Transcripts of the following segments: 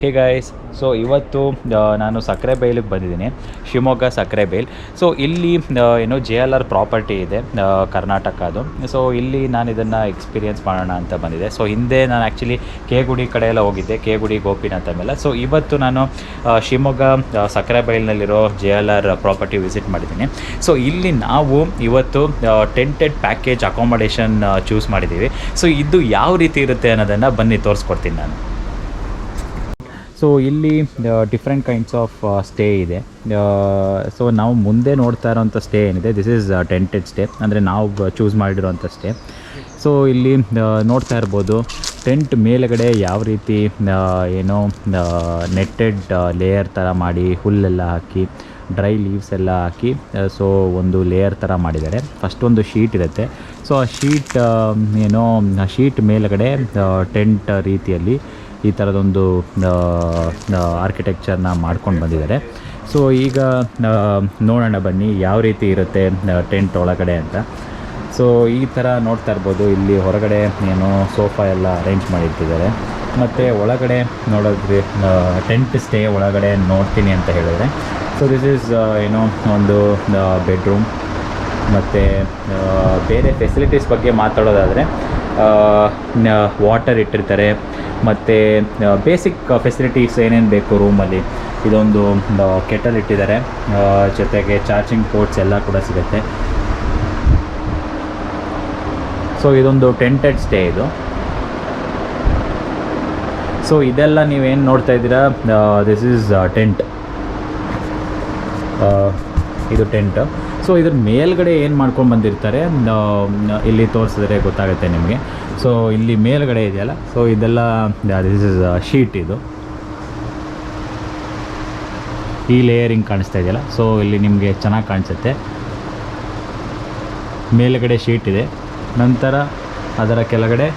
Hey guys, so ಇವತ್ತು ನಾನು ಸಕ್ಕರೆಬೈಲಿಗೆ ಬಂದಿದ್ದೀನಿ, ಶಿವಮೊಗ್ಗ ಸಕ್ಕರೆಬೈಲ್. ಸೊ ಇಲ್ಲಿ ಏನು JLR ಪ್ರಾಪರ್ಟಿ ಇದೆ, ಕರ್ನಾಟಕದು. ಸೊ ಇಲ್ಲಿ ನಾನು ಇದನ್ನು ಎಕ್ಸ್ಪೀರಿಯೆನ್ಸ್ ಮಾಡೋಣ ಅಂತ ಬಂದಿದೆ. ಸೊ ಹಿಂದೆ ನಾನು ಆ್ಯಕ್ಚುಲಿ ಗುಡಿ ಕಡೆ ಎಲ್ಲ ಹೋಗಿದ್ದೆ, ಗುಡಿ ಗೋಪಿನಾಥ ಮೇಲೆ. ಸೊ ಇವತ್ತು ನಾನು ಶಿವಮೊಗ್ಗ ಸಕ್ಕರೆಬೈಲ್ನಲ್ಲಿರೋ JLR ಪ್ರಾಪರ್ಟಿ ವಿಸಿಟ್ ಮಾಡಿದ್ದೀನಿ. ಸೊ ಇಲ್ಲಿ ನಾವು ಇವತ್ತು ಟೆಂಟೆಡ್ ಪ್ಯಾಕೇಜ್ ಅಕಾಮಡೇಷನ್ ಚೂಸ್ ಮಾಡಿದ್ದೀವಿ. ಸೊ ಇದು ಯಾವ ರೀತಿ ಇರುತ್ತೆ ಅನ್ನೋದನ್ನು ಬನ್ನಿ ತೋರಿಸ್ಕೊಡ್ತೀನಿ ನಾನು. ಸೊ ಇಲ್ಲಿ ಡಿಫ್ರೆಂಟ್ ಕೈಂಡ್ಸ್ ಆಫ್ ಸ್ಟೇ ಇದೆ. ಸೊ ನಾವು ಮುಂದೆ ನೋಡ್ತಾ ಇರೋಂಥ ಸ್ಟೇ ಏನಿದೆ, ದಿಸ್ ಈಸ್ ಟೆಂಟೆಡ್ ಸ್ಟೇ, ಅಂದರೆ ನಾವು ಚೂಸ್ ಮಾಡಿರೋಂಥ ಸ್ಟೇ. ಸೊ ಇಲ್ಲಿ ನೋಡ್ತಾ ಇರ್ಬೋದು, ಟೆಂಟ್ ಮೇಲುಗಡೆ ಯಾವ ರೀತಿ ಏನೋ ನೆಟ್ಟೆಡ್ ಲೇಯರ್ ಥರ ಮಾಡಿ, ಹುಲ್ಲೆಲ್ಲ ಹಾಕಿ, ಡ್ರೈ ಲೀವ್ಸ್ ಎಲ್ಲ ಹಾಕಿ, ಸೊ ಒಂದು ಲೇಯರ್ ಥರ ಮಾಡಿದ್ದಾರೆ. ಫಸ್ಟ್ ಒಂದು ಶೀಟ್ ಇರುತ್ತೆ. ಸೊ ಆ ಶೀಟ್ ಮೇಲುಗಡೆ ಟೆಂಟ್ ರೀತಿಯಲ್ಲಿ ಈ ಥರದೊಂದು ಆರ್ಕಿಟೆಕ್ಚರ್ನ ಮಾಡ್ಕೊಂಡು ಬಂದಿದ್ದಾರೆ. ಸೊ ಈಗ ನೋಡೋಣ ಬನ್ನಿ ಯಾವ ರೀತಿ ಇರುತ್ತೆ ಟೆಂಟ್ ಒಳಗಡೆ ಅಂತ. ಸೊ ಈ ಥರ ನೋಡ್ತಾ ಇರ್ಬೋದು, ಇಲ್ಲಿ ಹೊರಗಡೆ ಏನೋ ಸೋಫಾ ಎಲ್ಲ ಅರೇಂಜ್ ಮಾಡಿರ್ತಿದ್ದಾರೆ. ಮತ್ತು ಒಳಗಡೆ ನೋಡಿದ್ರಿ, ಟೆಂಟ್ ಸ್ಟೇ ಒಳಗಡೆ ನೋಡ್ತೀನಿ ಅಂತ ಹೇಳಿದ್ರೆ, ಸೊ ದಿಸ್ ಈಸ್ ಏನೋ ಒಂದು ಬೆಡ್ರೂಮ್. ಮತ್ತು ಬೇರೆ ಫೆಸಿಲಿಟೀಸ್ ಬಗ್ಗೆ ಮಾತಾಡೋದಾದರೆ, ವಾಟರ್ ಇಟ್ಟಿರ್ತಾರೆ, ಮತ್ತು ಬೇಸಿಕ್ ಫೆಸಿಲಿಟೀಸ್ ಏನೇನು ಬೇಕು ರೂಮಲ್ಲಿ. ಇದೊಂದು ಕೆಟಲ್ ಇಟ್ಟಿದ್ದಾರೆ, ಜೊತೆಗೆ ಚಾರ್ಜಿಂಗ್ ಪೋರ್ಟ್ಸ್ ಎಲ್ಲ ಕೂಡ ಸಿಗುತ್ತೆ. ಸೊ ಇದೊಂದು ಟೆಂಟೆಡ್ ಸ್ಟೇ ಇದು. ಸೊ ಇದೆಲ್ಲ ನೀವೇನು ನೋಡ್ತಾ ಇದ್ದೀರಾ, ದಿಸ್ ಈಸ್ ಟೆಂಟ್, ಇದು ಟೆಂಟ್. ಸೊ ಇದ್ರ ಮೇಲ್ಗಡೆ ಏನು ಮಾಡ್ಕೊಂಡು ಬಂದಿರ್ತಾರೆ, ಇಲ್ಲಿ ತೋರಿಸಿದ್ರೆ ಗೊತ್ತಾಗುತ್ತೆ ನಿಮಗೆ. ಸೊ ಇಲ್ಲಿ ಮೇಲ್ಗಡೆ ಇದೆಯಲ್ಲ, ಸೊ ಇದೆಲ್ಲ ದಿಸ್ ಇಸ್ ಶೀಟ್. ಇದು ಈ ಲೇಯರಿಂಗ್ ಕಾಣಿಸ್ತಾ ಇದೆಯಲ್ಲ, ಸೊ ಇಲ್ಲಿ ನಿಮಗೆ ಚೆನ್ನಾಗಿ ಕಾಣಿಸುತ್ತೆ. ಮೇಲ್ಗಡೆ ಶೀಟ್ ಇದೆ, ನಂತರ ಅದರ ಕೆಳಗಡೆ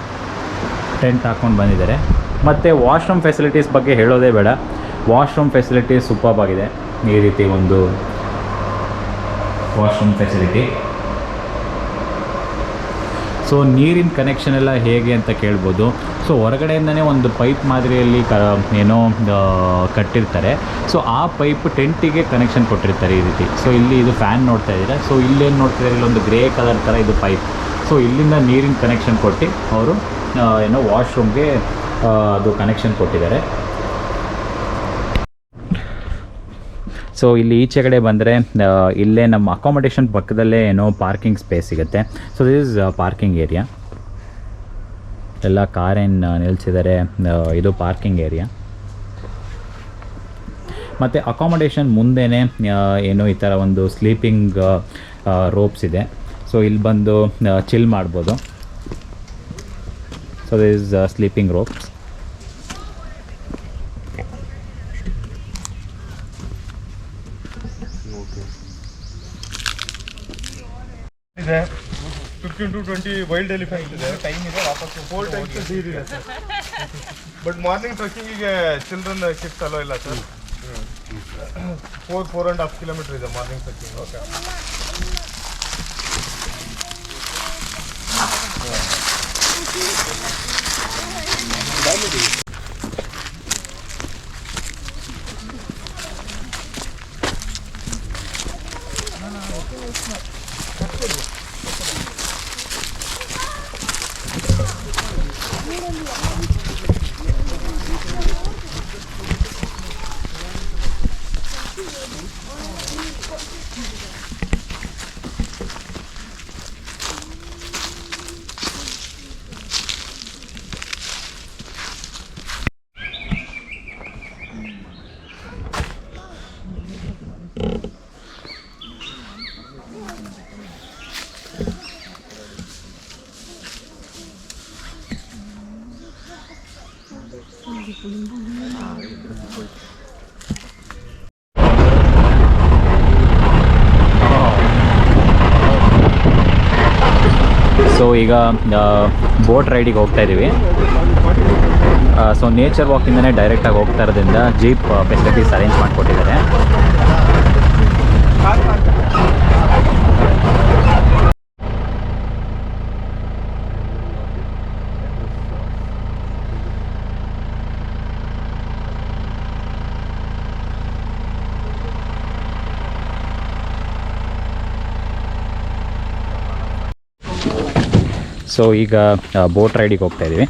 ಟೆಂಟ್ ಹಾಕ್ಕೊಂಡು ಬಂದಿದ್ದಾರೆ. ಮತ್ತು ವಾಶ್ರೂಮ್ ಫೆಸಿಲಿಟೀಸ್ ಬಗ್ಗೆ ಹೇಳೋದೇ ಬೇಡ, ವಾಶ್ರೂಮ್ ಫೆಸಿಲಿಟೀಸ್ ಸೂಪರ್ಬ್ ಆಗಿದೆ. ಈ ರೀತಿ ಒಂದು ವಾಶ್ರೂಮ್ ಫೆಸಿಲಿಟಿ. ಸೊ ನೀರಿನ ಕನೆಕ್ಷನ್ ಎಲ್ಲ ಹೇಗೆ ಅಂತ ಕೇಳ್ಬೋದು. ಸೊ ಹೊರಗಡೆಯಿಂದನೇ ಒಂದು ಪೈಪ್ ಮಾದರಿಯಲ್ಲಿ ಏನೋ ಕಟ್ಟಿರ್ತಾರೆ. ಸೊ ಆ ಪೈಪ್ ಟೆಂಟಿಗೆ ಕನೆಕ್ಷನ್ ಕೊಟ್ಟಿರ್ತಾರೆ ಈ ರೀತಿ. ಸೊ ಇಲ್ಲಿ ಇದು ಫ್ಯಾನ್ ನೋಡ್ತಾ ಇದ್ದೀರಾ. ಸೊ ಇಲ್ಲೇನು ನೋಡ್ತಿದ್ದಾರೆ, ಇಲ್ಲೊಂದು ಗ್ರೇ ಕಲರ್ ಥರ ಇದು ಪೈಪ್. ಸೊ ಇಲ್ಲಿಂದ ನೀರಿನ ಕನೆಕ್ಷನ್ ಕೊಟ್ಟು ಅವರು ಏನೋ ವಾಶ್ರೂಮ್ಗೆ ಅದು ಕನೆಕ್ಷನ್ ಕೊಟ್ಟಿದ್ದಾರೆ. ಸೊ ಇಲ್ಲಿ ಈಚೆಗಡೆ ಬಂದರೆ ಇಲ್ಲೇ ನಮ್ಮ ಅಕಾಮಡೇಷನ್ ಪಕ್ಕದಲ್ಲೇ ಏನೋ ಪಾರ್ಕಿಂಗ್ ಸ್ಪೇಸ್ ಸಿಗುತ್ತೆ. So this is parking area. ಎಲ್ಲ ಕಾರೇನು ನಿಲ್ಲಿಸಿದ್ದಾರೆ, ಇದು ಪಾರ್ಕಿಂಗ್ ಏರಿಯಾ. ಮತ್ತು ಅಕಾಮಡೇಷನ್ ಮುಂದೆನೇ ಏನೋ ಈ ಥರ ಒಂದು ಸ್ಲೀಪಿಂಗ್ ರೋಪ್ಸ್ ಇದೆ. ಸೊ ಇಲ್ಲಿ ಬಂದು ಚಿಲ್ ಮಾಡ್ಬೋದು. So this is sleeping ropes. ಇದೆ 15 to 20 ವೈಲ್ಡ್ ಎಲಿಫೆಂಟ್ ಇದೆ. ಟೈಮ್ ಇದೆ ವಾಪಸ್ 4 ಟೈಮ್ಸ್ ಡೀರ್ ಇದೆ ಸರ್. ಬಟ್ ಮಾರ್ನಿಂಗ್ ಟ್ರೆಕ್ಕಿಂಗಿಗೆ ಚಿಲ್ಡ್ರನ್ ಕಿಡ್ಸ್ ಅಲೋ ಇಲ್ಲ ಸರ್. 4.5 ಕಿಲೋಮೀಟರ್ ಇದೆ ಮಾರ್ನಿಂಗ್ ಟ್ರೆಕ್ಕಿಂಗ್. ಓಕೆ. ಸೊ ಈಗ ಬೋಟ್ ರೈಡಿಗೆ ಹೋಗ್ತಾ ಇದ್ದೀವಿ. ಸೊ ನೇಚರ್ ವಾಕಿಂದನೇ ಡೈರೆಕ್ಟಾಗಿ ಹೋಗ್ತಾ ಇರೋದ್ರಿಂದ ಜೀಪ್ ಫೆಸಿಲಿಟೀಸ್ ಅರೇಂಜ್ ಮಾಡಿಕೊಟ್ಟಿದ್ದಾರೆ. ಸೊ ಈಗ ಬೋಟ್ ರೈಡಿಗೆ ಹೋಗ್ತಾ ಇದ್ದೀವಿ.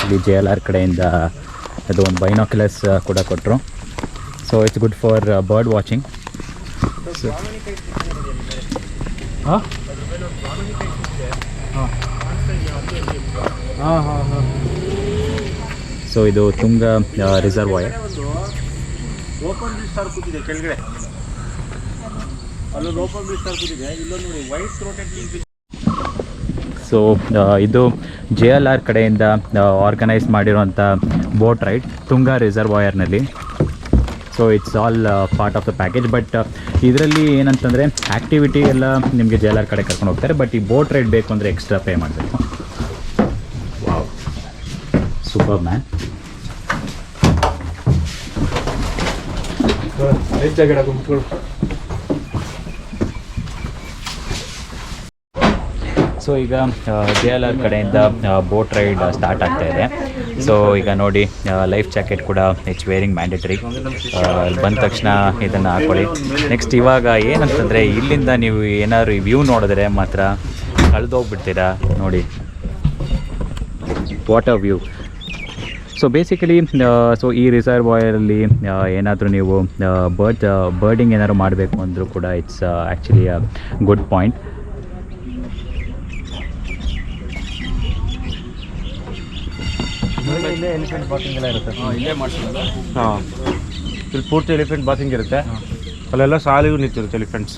ಇಲ್ಲಿ JLR ಕಡೆಯಿಂದ ಅದು ಒಂದು ಬೈನಾಕ್ಯುಲರ್ಸ್ ಕೂಡ ಕೊಟ್ಟರು. So it's good for bird watching. So ಇದು ತುಂಗ ರಿಸರ್ವಾಯರ್. ಓಪನ್ ಸ್ಟಾರ್ ಕೂತಿದೆ ಕೆಳಗಡೆ, ಅಲ್ಲೊಂದು ಓಪನ್ ಸ್ಟಾರ್ ಕೂತಿದೆ, ಇಲ್ಲೊಂದು ನೋಡಿ ವೈಟ್ ಥ್ರೋಟೆಡ್. ಸೊ ಇದು JLR ಕಡೆಯಿಂದ ಆರ್ಗನೈಸ್ ಮಾಡಿರೋಂಥ ಬೋಟ್ ರೈಡ್ ತುಂಗಾ ರಿಸರ್ವಾಯರ್ನಲ್ಲಿ. So it's all part of the package. But ಇದರಲ್ಲಿ ಏನಂತಂದರೆ ಆ್ಯಕ್ಟಿವಿಟಿ ಎಲ್ಲ ನಿಮಗೆ JLR ಕಡೆ ಕರ್ಕೊಂಡು ಹೋಗ್ತಾರೆ. ಬಟ್ ಈ ಬೋಟ್ ರೈಡ್ ಬೇಕು ಅಂದರೆ ಎಕ್ಸ್ಟ್ರಾ ಪೇ ಮಾಡಬೇಕು. Wow, super man. ಸೊ ಈಗ JLR ಕಡೆಯಿಂದ ಬೋಟ್ ರೈಡ್ ಸ್ಟಾರ್ಟ್ ಆಗ್ತಾ ಇದೆ. ಸೊ ಈಗ ನೋಡಿ ಲೈಫ್ ಜಾಕೆಟ್ ಕೂಡ ಇಟ್ಸ್ ವೇರಿಂಗ್ ಮ್ಯಾಂಡೇಟರಿ. ಬಂದ ತಕ್ಷಣ ಇದನ್ನು ಹಾಕ್ಕೊಳ್ಳಿ. ನೆಕ್ಸ್ಟ್ ಇವಾಗ ಏನಂತಂದರೆ ಇಲ್ಲಿಂದ ನೀವು ಏನಾದ್ರು ವ್ಯೂ ನೋಡಿದ್ರೆ ಮಾತ್ರ ಕಳೆದೋಗ್ಬಿಡ್ತೀರಾ. ನೋಡಿ water view. So basically so ಈ ರಿಸರ್ವಾಯರಲ್ಲಿ ಏನಾದರೂ ನೀವು ಬರ್ಡಿಂಗ್ ಏನಾದ್ರು ಮಾಡಬೇಕು ಅಂದರೂ ಕೂಡ it's actually a good point. ಇಲ್ಲೇ ಎಲಿಫೆಂಟ್ ಬಾತಿಂಗ್ ಎಲ್ಲ ಇರುತ್ತೆ. ಇಲ್ಲೇ ಮಾಡಿಸೋದು. ಹಾಂ, ಇಲ್ಲಿ ಪೂರ್ತಿ ಎಲಿಫೆಂಟ್ ಬಾತಿಂಗ್ ಇರುತ್ತೆ. ಅಲ್ಲೆಲ್ಲ ಸಾಲಿಗೂ ನಿಂತಿರುತ್ತೆ ಎಲಿಫೆಂಟ್ಸ್.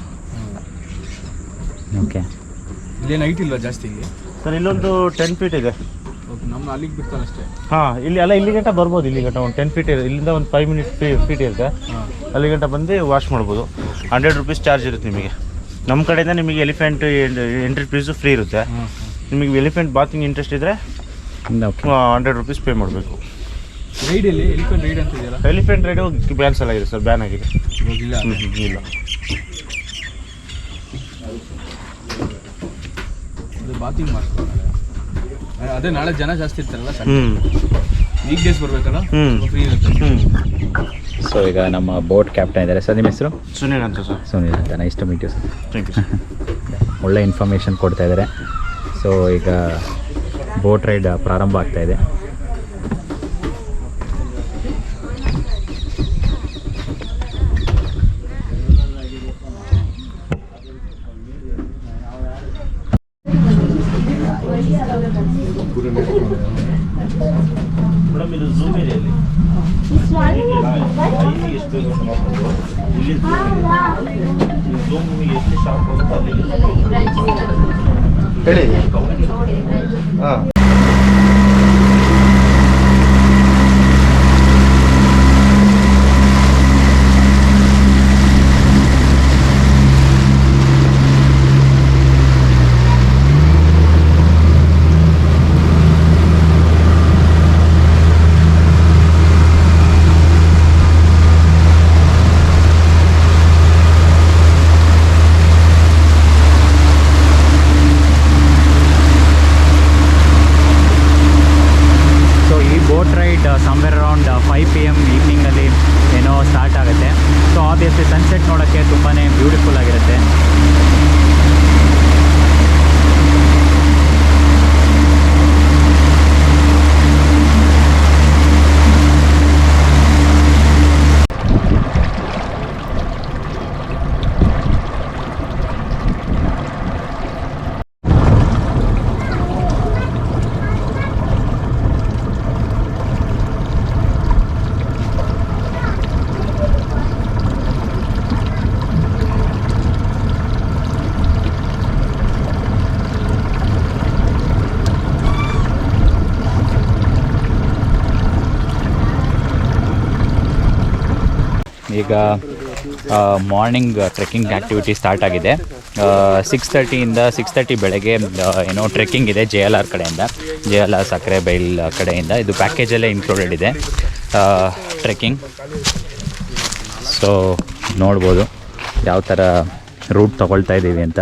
ಓಕೆ, ಇಲ್ಲೇನು ಹೈಟ್ ಇಲ್ವಾ ಜಾಸ್ತಿ ಇಲ್ಲಿ? ಸರ್ ಇಲ್ಲೊಂದು 10 ಫೀಟ್ ಇದೆ. ಓಕೆ, ನಮ್ಮನ್ನ ಅಲ್ಲಿಗೆ ಬಿಡ್ತಾರೆ ಅಷ್ಟೇ. ಹಾಂ, ಇಲ್ಲಿ ಅಲ್ಲ ಇಲ್ಲಿ ಗಂಟ ಬರ್ಬೋದು. ಇಲ್ಲಿ ಗಂಟ ಒಂದು 10 ಫೀಟ್ ಇದೆ. ಇಲ್ಲಿಂದ ಒಂದು 5 ಫೀಟ್ ಇರುತ್ತೆ. ಅಲ್ಲಿ ಗಂಟ ಬಂದು ವಾಶ್ ಮಾಡ್ಬೋದು. 100 ರೂಪೀಸ್ ಚಾರ್ಜ್ ಇರುತ್ತೆ ನಿಮಗೆ. ನಮ್ಮ ಕಡೆಯಿಂದ ನಿಮಗೆ ಎಲಿಫೆಂಟ್ ಎಂಟ್ರಿ ಫೀಸು ಫ್ರೀ ಇರುತ್ತೆ. ನಿಮಗೆ ಎಲಿಫೆಂಟ್ ಬಾತಿಂಗ್ ಇಂಟ್ರೆಸ್ಟ್ ಇದ್ದರೆ ಓಕೆ 100 ರೂಪೀಸ್ ಪೇ ಮಾಡಬೇಕು. ರೈಡಲ್ಲಿ ಎಲಿಫೆಂಟ್ ರೈಡ್ ಅಂತ ಇದೆಯಲ್ಲ, ಎಲಿಫೆಂಟ್ ರೈಡು ಬ್ಯಾನ್ಸ್ ಎಲ್ಲ ಇದೆ ಸರ್, ಬ್ಯಾನ್ ಆಗಿದೆ. ಇವಾಗಿಲ್ಲ. ಇಲ್ಲ, ಅದು ಬಾತಿಂಗ್ ಮಾಡ್ತಾರೆ. ಅದೇ ನಾಳೆ ಜನ ಜಾಸ್ತಿ ಇರ್ತಾರಲ್ಲ, ಹ್ಞೂ ವೀಕ್ ಡೇಸ್ ಬರಬೇಕಲ್ಲ, ಹ್ಞೂ ಫ್ರೀ ಇರುತ್ತೆ. ಹ್ಞೂ. ಸೊ ಈಗ ನಮ್ಮ ಬೋಟ್ ಕ್ಯಾಪ್ಟನ್ ಇದ್ದಾರೆ. ಸರ್ ನಿಮ್ಮ ಹೆಸರು? ಸುನೀಲ್ ಅಂತ ಸರ್. ಸುನೀಲ್ ಅಂತ. Nice to meet you sir. Thank you sir. ಒಳ್ಳೆ ಇನ್ಫಾರ್ಮೇಷನ್ ಕೊಡ್ತಾ ಇದ್ದಾರೆ. ಸೊ ಈಗ ಬೋಟ್ ರೈಡ್ ಪ್ರಾರಂಭ ಆಗ್ತಾ ಇದೆ. ಮೇಡಮ್ ಇದು ಝೂಮ್ ಇದೆ ಇಲ್ಲಿ. ಎಷ್ಟು ಇಲ್ಲಿ ಝೂಮ್ ನಿಮಗೆ ಎಷ್ಟು ಶಾರ್ಪ್ ಹೋಗುತ್ತೆ ಅಲ್ಲಿ ಹೇಳಿ. ಹಾಂ, ಸಮ್ವೇರ್ ಅರೌಂಡ್ 5 PM ಈವ್ನಿಂಗಲ್ಲಿ ಏನೋ ಸ್ಟಾರ್ಟ್ ಆಗುತ್ತೆ. ಸೊ ಆಬ್ವಿಯಸ್ಲಿ ಸನ್ಸೆಟ್ ನೋಡೋಕ್ಕೆ ತುಂಬಾ ಬ್ಯೂಟಿಫುಲ್ ಆಗಿರುತ್ತೆ. ಈಗ ಮಾರ್ನಿಂಗ್ ಟ್ರೆಕ್ಕಿಂಗ್ ಆ್ಯಕ್ಟಿವಿಟಿ ಸ್ಟಾರ್ಟ್ ಆಗಿದೆ. 6:30 6:30 ಬೆಳಗ್ಗೆ ಏನೋ ಟ್ರೆಕ್ಕಿಂಗ್ ಇದೆ JLR ಕಡೆಯಿಂದ, JLR ಸಕ್ರೆಬೈಲ್ ಕಡೆಯಿಂದ. ಇದು ಪ್ಯಾಕೇಜಲ್ಲೇ ಇನ್ಕ್ಲೂಡೆಡ್ ಇದೆ ಟ್ರೆಕ್ಕಿಂಗ್. ಸೊ ನೋಡ್ಬೋದು ಯಾವ ಥರ ರೂಟ್ ತೊಗೊಳ್ತಾ ಇದ್ದೀವಿ ಅಂತ.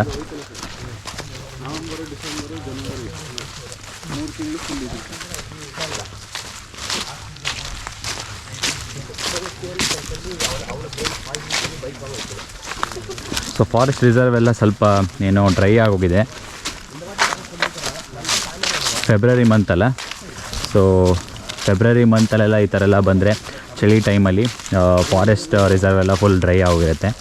ಸೊ ಫಾರೆಸ್ಟ್ ರಿಸರ್ವ್ ಎಲ್ಲ ಸ್ವಲ್ಪ ಏನೋ ಡ್ರೈ ಆಗೋಗಿದೆ. ಫೆಬ್ರವರಿ ಮಂತಲ್ಲ, ಸೊ ಫೆಬ್ರವರಿ ಮಂತಲ್ಲೆಲ್ಲ ಈ ಥರ ಎಲ್ಲ ಬಂದರೆ ಚಳಿ ಟೈಮಲ್ಲಿ ಫಾರೆಸ್ಟ್ ರಿಸರ್ವ್ ಎಲ್ಲ ಫುಲ್ ಡ್ರೈ ಆಗಿರುತ್ತೆ.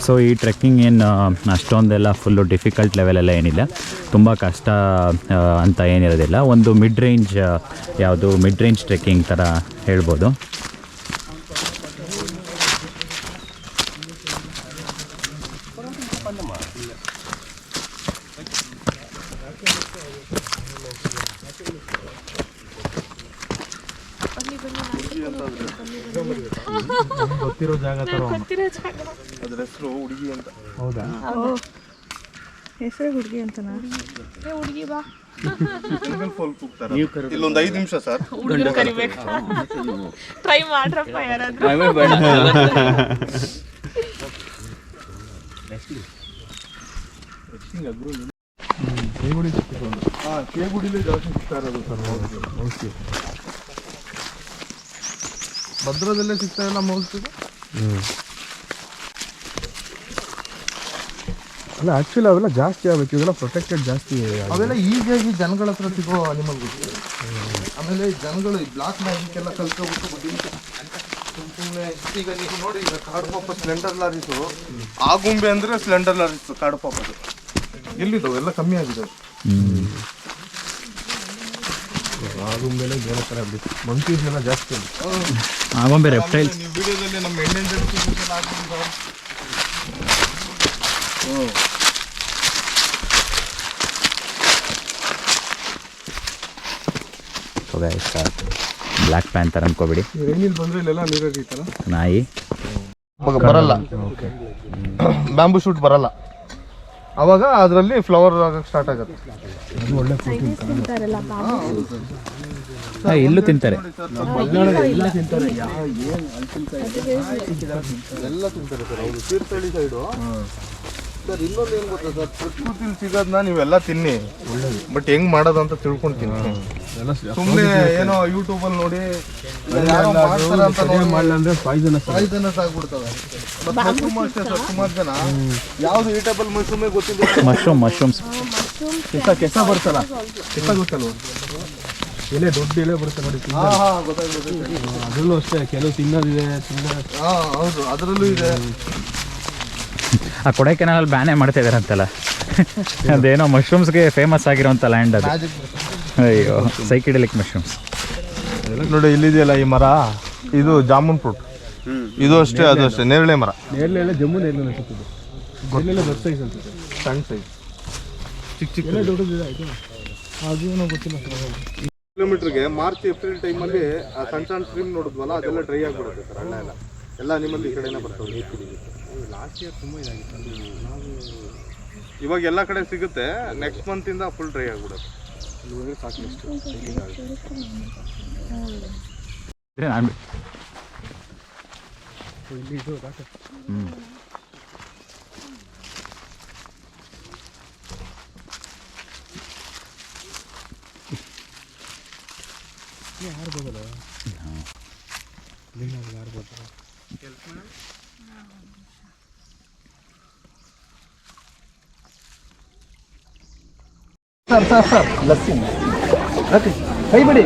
ಸೊ ಈ ಟ್ರೆಕ್ಕಿಂಗ್ ಏನು ಅಷ್ಟೊಂದೆಲ್ಲ ಫುಲ್ಲು ಡಿಫಿಕಲ್ಟ್ ಲೆವೆಲೆಲ್ಲ ಏನಿಲ್ಲ, ತುಂಬ ಕಷ್ಟ ಅಂತ ಏನಿರೋದಿಲ್ಲ. ಒಂದು ಮಿಡ್ ರೇಂಜ್ ಟ್ರೆಕ್ಕಿಂಗ್ ಥರ ಹೇಳ್ಬೋದು. ಗೊತ್ತಿರೋ ಜಾಗ ಥರ ಅದ್ರ ಹೆಸರು ಹುಡುಗಿ ಅಂತ. ಹೌದಾ? ಹೆಸರು ಹುಡುಗಿ ಅಂತನಾ? ಹುಡುಗಿ ಬಾ, ಇಲ್ಲೊಂದು 5 ನಿಮಿಷ ಸರ್. ಟ್ರೈ ಮಾಡ್ರಪ್ಪ ಯಾರಾದ್ರೂ. ಕೇಗುಡಿಲಿ ಜಾಸ್ತಿ ಸಿಗ್ತಾ ಇರೋದು ಸರ್. ಓಕೆ, ಭದ್ರದಲ್ಲೇ ಸಿಗ್ತಾ ಇಲ್ಲ ಮೌಲ್ತಿಗೆ. ಅಲ್ಲ ಆ್ಯಕ್ಚುಲಿ ಅವೆಲ್ಲ ಜಾಸ್ತಿ ಆಗಬೇಕು, ಇವೆಲ್ಲ ಪ್ರೊಟೆಕ್ಟೆಡ್ ಜಾಸ್ತಿ. ಅವೆಲ್ಲ ಈಸಿಯಾಗಿ ಜನಗಳ ಹತ್ರ ಸಿಗೋ ಅನಿಮಲ್ ಗೊತ್ತು. ಆಮೇಲೆ ಜನಗಳು ಈ ಬ್ಲಾಕ್ ಮ್ಯಾಜಿಕ್ ಎಲ್ಲ ಕಲ್ತ್ಕೊಬಿಟ್ಟು ಸುಮ್ಮನೆ ಈಗ ನೀವು ನೋಡಿ, ಈಗ ಕಾಡು ಪಾಪ ಸ್ಲೆಂಡರ್ ಲಾರೀಸು, ಆಗುಂಬೆ ಅಂದರೆ ಸ್ಲೆಂಡರ್ ಲಾರೀಸು ಕಾಡು ಪಾಪದು ಎಲ್ಲಿದ್ದಾವೆ ಎಲ್ಲ ಕಮ್ಮಿ ಆಗಿದೆ. ಆಗುಂಬೆಲೆ ಬೇರೆ ಥರ ಮಂಕೀಸ್ ಎಲ್ಲ ಜಾಸ್ತಿ ಆಗುಂಬೆ ರೆಪ್ಟೈಲ್ಸ್. ನೀವು ವಿಡಿಯೋದಲ್ಲಿ ನಮ್ಮ endangered species Agumbe. Black panther ಅನ್ಕೋಬಿಡಿ. ಏನಿಲ್ಲ ಬಂದರೆ ಇಲ್ಲೆಲ್ಲ ನೀರಾಗಿತ್ತಲ್ಲ. ನಾಯಿ ಬರಲ್ಲ, ಬ್ಯಾಂಬೂ ಶೂಟ್ ಬರಲ್ಲ. ಅವಾಗ ಅದರಲ್ಲಿ ಫ್ಲವರ್ ಆಗಕ್ಕೆ ಸ್ಟಾರ್ಟ್ ಆಗುತ್ತೆ. ಇಲ್ಲೂ ತಿಂತಾರೆ. ಎಲ್ಲ ತಿಂತಾರೆ ಸರ್. ಅವರು ತೀರ್ಥಹಳ್ಳಿ ಸೈಡು ಸರ್. ಇನ್ನೊಂದು ಏನು ಗೊತ್ತಾ ಸರ್, ಪ್ರಕೃತಿಲಿ ಸಿಗೋದನ್ನ ನೀವೆಲ್ಲ ತಿನ್ನಿ, ಬಟ್ ಹೆಂಗ್ ಮಾಡೋದು ಅಂತ ತಿಳ್ಕೊಂಡು ತಿನ್ನಿ. ಸುಮ್ಮನೆ ಏನೋ ಯೂಟ್ಯೂಬಲ್ಲಿ ನೋಡಿ ಮಾಡಲಂದ್ರೆ ಪಾಯ್ಸನಸ್ ಆಗ್ಬಿಡ್ತವೆ. ಮಶ್ರೂಮ್ ಅಷ್ಟೇ ಸರ್, ಸುಮಾರು ಜನ ಯಾವುದು ಈಟಬಲ್ ಮಶ್ರೂಮೇ ಗೊತ್ತಿಲ್ಲ. ಮಶ್ರೂಮ್ಸ್ ಕೆಸ ಬರ್ತಲ್ಲ, ಕೆಸ ಗೊತ್ತಲ್ವ, ಎಲೆ ದೊಡ್ಡ ಎಲೆ ಬರುತ್ತೆ ನೋಡಿ. ಅದರಲ್ಲೂ ಅಷ್ಟೇ, ಕೆಲವು ತಿನ್ನೋದಿದೆ. ಹೌದು, ಅದರಲ್ಲೂ ಇದೆ. ಆ ಕೊಡೈಕೆನಾಲಲ್ಲಿ ಬ್ಯಾನೇ ಮಾಡ್ತಾ ಇದಾರೆ ಅಂತಲ್ಲ, ಅದೇನೋ ಮಶ್ರೂಮ್ಸ್ಗೆ ಫೇಮಸ್ ಆಗಿರೋಂಥ ಲ್ಯಾಂಡ್ ಅದು. ಅಯ್ಯೋ, ಸೈಕಿಡೆಲಿಕ್ ಮಶ್ರೂಮ್ಸ್ ನೋಡಿ ಇಲ್ಲಿದೆಯಲ್ಲ ಈ ಮರ, ಇದು ಜಾಮೂನ್ ಫ್ರೂಟ್. ಇದು ಅಷ್ಟೇ, ಅದು ಅಷ್ಟೇ ನೇರಳೆ ಮರ. ನೇರಳೆ ಜಮ್ಮು ನೇರಳೆ ಅನ್ಸುತ್ತದೆ. ನೇರಳೆ ದೊಡ್ಡ ಸೈಜ್ ಅನ್ಸುತ್ತೆ, ಸಣ್ಣ ಸೈಜ್, ಚಿಕ್ಕ ಎಲ್ಲ ದೊಡ್ಡದಿದೆ. ಆಯಿತು, ಅದೇನೋ ಗೊತ್ತಿಲ್ಲ. ಕಿಲೋಮೀಟರ್ಗೆ ಮಾರ್ಚ್ ಏಪ್ರಿಲ್ ಟೈಮಲ್ಲಿ ಆ ಸಣ್ಣ ಸಣ್ಣ ಸ್ಟ್ರೀಮ್ ನೋಡಿದ್ವಲ್ಲ, ಅದೆಲ್ಲ ಡ್ರೈ ಆಗಿಬಿಡುತ್ತೆ ಸರ್. ಹಳ್ಳ ಎಲ್ಲ ನಿಮ್ಮಲ್ಲಿ ಈ ಕಡೆನೇ ಬರ್ತವೆ. ಲಾಸ್ಟ್ ಇಯರ್ ತುಂಬ ಇದಾಗಿತ್ತು. ಇವಾಗ ಎಲ್ಲ ಕಡೆ ಸಿಗುತ್ತೆ, ನೆಕ್ಸ್ಟ್ ಮಂತಿಂದ ಫುಲ್ ಡ್ರೈ ಆಗಿಬಿಡುತ್ತೆ. ಸಾಕಷ್ಟು ನಾನು ಇಲ್ಲಿ ಇದು ಯಾರು ಬೋದಲ್ಲ, ಯಾರು ಬೋತಾರೆ. ಕೈ ಬಿಡಿ.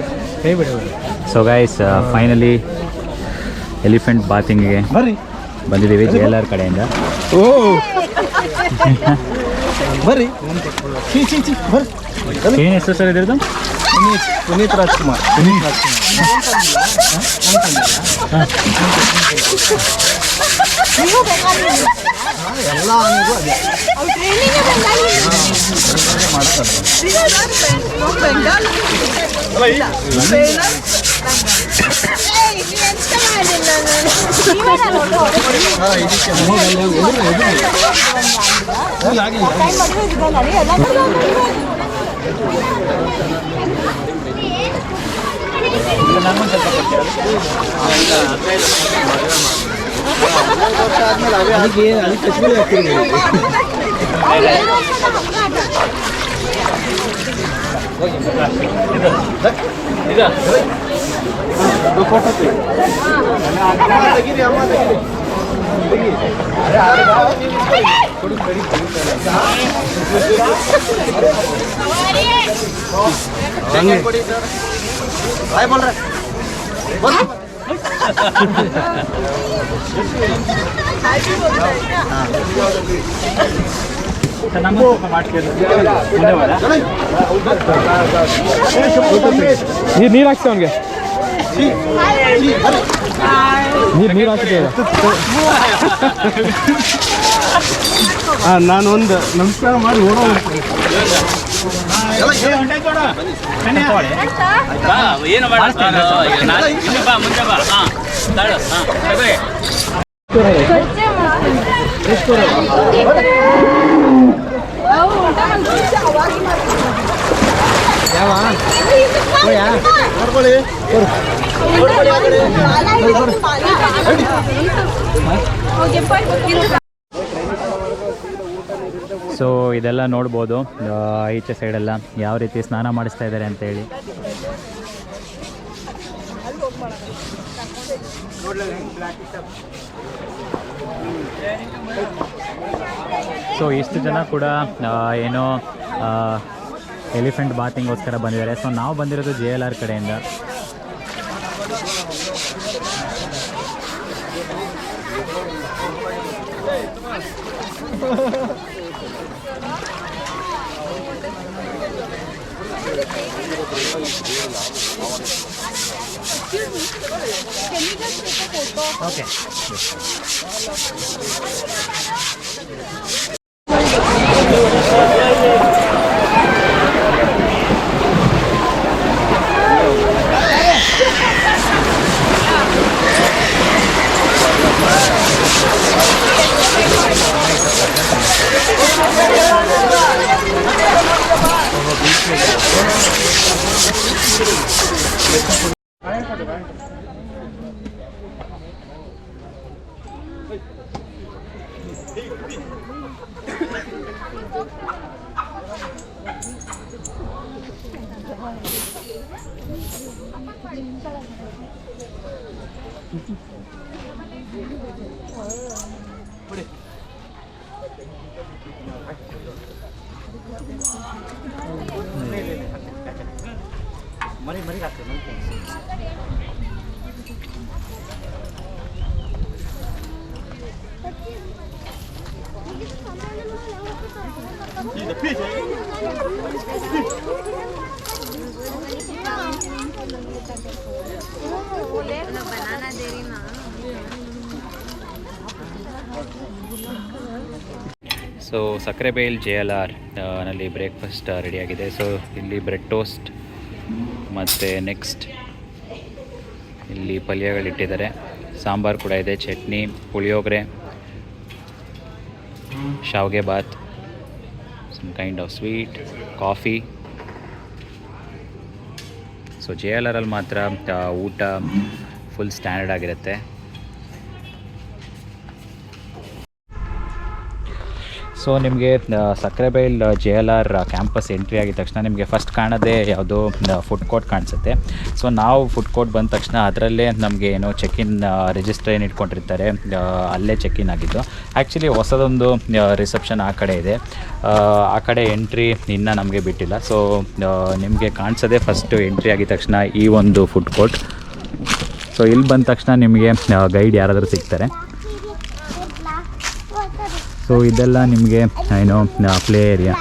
ಸೊ ಗೈಸ್, ಫೈನಲಿ ಎಲಿಫೆಂಟ್ ಬಾತಿಂಗ್ಗೆ ಬಂದಿದ್ದೀವಿ JLR ಕಡೆಯಿಂದ. ಬರ್ರಿ, ಏನು ಹೆಸರು ಸರ್ ಇದ್ರದ್ದು? ಪುನೀತ್ ರಾಜ್ಕುಮಾರ್. ಎಲ್ಲ ನೀರು ಹಾಕ್ಸಿ ಅವನಿಗೆ ನೀರು ಹಾಕ್ತಿದ್ದೆ ನಾನು ಒಂದು ನಮಸ್ಕಾರ ಮಾಡಿ ಏನು ಸೊ ಇದೆಲ್ಲ ನೋಡ್ಬೋದು ಈಚೆ ಸೈಡೆಲ್ಲ ಯಾವ ರೀತಿ ಸ್ನಾನ ಮಾಡಿಸ್ತಾ ಇದ್ದಾರೆ ಅಂತೇಳಿ. ಸೊ ಇಷ್ಟು ಜನ ಕೂಡ ಏನೋ ಎಲಿಫೆಂಟ್ ಬಾತಿಂಗೋಸ್ಕರ ಬಂದಿದ್ದಾರೆ. ಸೊ ನಾವು ಬಂದಿರೋದು JLR ಕಡೆಯಿಂದ. ಓಕೆ. ಸೊ ಸಕ್ಕರೆಬೈಲ್ JLR ನಲ್ಲಿ ಬ್ರೇಕ್ಫಾಸ್ಟ್ ರೆಡಿಯಾಗಿದೆ. ಸೊ ಇಲ್ಲಿ ಬ್ರೆಡ್ ಟೋಸ್ಟ್ ಮತ್ತು ನೆಕ್ಸ್ಟ್ ಇಲ್ಲಿ ಪಲ್ಯಗಳಿಟ್ಟಿದ್ದಾರೆ, ಸಾಂಬಾರು ಕೂಡ ಇದೆ, ಚಟ್ನಿ, ಪುಳಿಯೋಗರೆ, ಶಾವಿಗೆ ಬಾತ್, some kind of sweet, coffee. So JLRಲ್ಲಿ ಮಾತ್ರ ಊಟ ಫುಲ್ ಸ್ಟ್ಯಾಂಡರ್ಡ್ ಆಗಿರುತ್ತೆ. ಸೊ ನಿಮಗೆ ಸಕ್ಕರೆಬೈಲ್ JLR ಕ್ಯಾಂಪಸ್ ಎಂಟ್ರಿ ಆಗಿದ ತಕ್ಷಣ ನಿಮಗೆ ಫಸ್ಟ್ ಕಾಣೋದೇ ಯಾವುದೋ ಫುಡ್ ಕೋರ್ಟ್ ಕಾಣಿಸುತ್ತೆ. ಸೊ ನಾವು ಫುಡ್ ಕೋರ್ಟ್ ಬಂದ ತಕ್ಷಣ ಅದರಲ್ಲೇ ನಮಗೆ ಏನೋ ಚೆಕ್-ಇನ್ ರಿಜಿಸ್ಟರ್ ಏನು ಇಟ್ಕೊಂಡಿರ್ತಾರೆ ಅಲ್ಲೇ ಚೆಕ್-ಇನ್ ಆಗಿದ್ದು. ಆ್ಯಕ್ಚುಲಿ ಹೊಸದೊಂದು ರಿಸೆಪ್ಷನ್ ಆ ಕಡೆ ಇದೆ, ಆ ಕಡೆ ಎಂಟ್ರಿ ಇನ್ನೂ ನಮಗೆ ಬಿಟ್ಟಿಲ್ಲ. ಸೊ ನಿಮಗೆ ಕಾಣಿಸೋದೇ ಫಸ್ಟು ಎಂಟ್ರಿ ಆಗಿದ ತಕ್ಷಣ ಈ ಒಂದು ಫುಡ್ ಕೋರ್ಟ್. ಸೊ ಇಲ್ಲಿ ಬಂದ ತಕ್ಷಣ ನಿಮಗೆ ಗೈಡ್ ಯಾರಾದರೂ ಸಿಗ್ತಾರೆ. ಸೊ ಇದೆಲ್ಲ ನಿಮಗೆ ಏನೋ ಪ್ಲೇ ಏರಿಯಾ.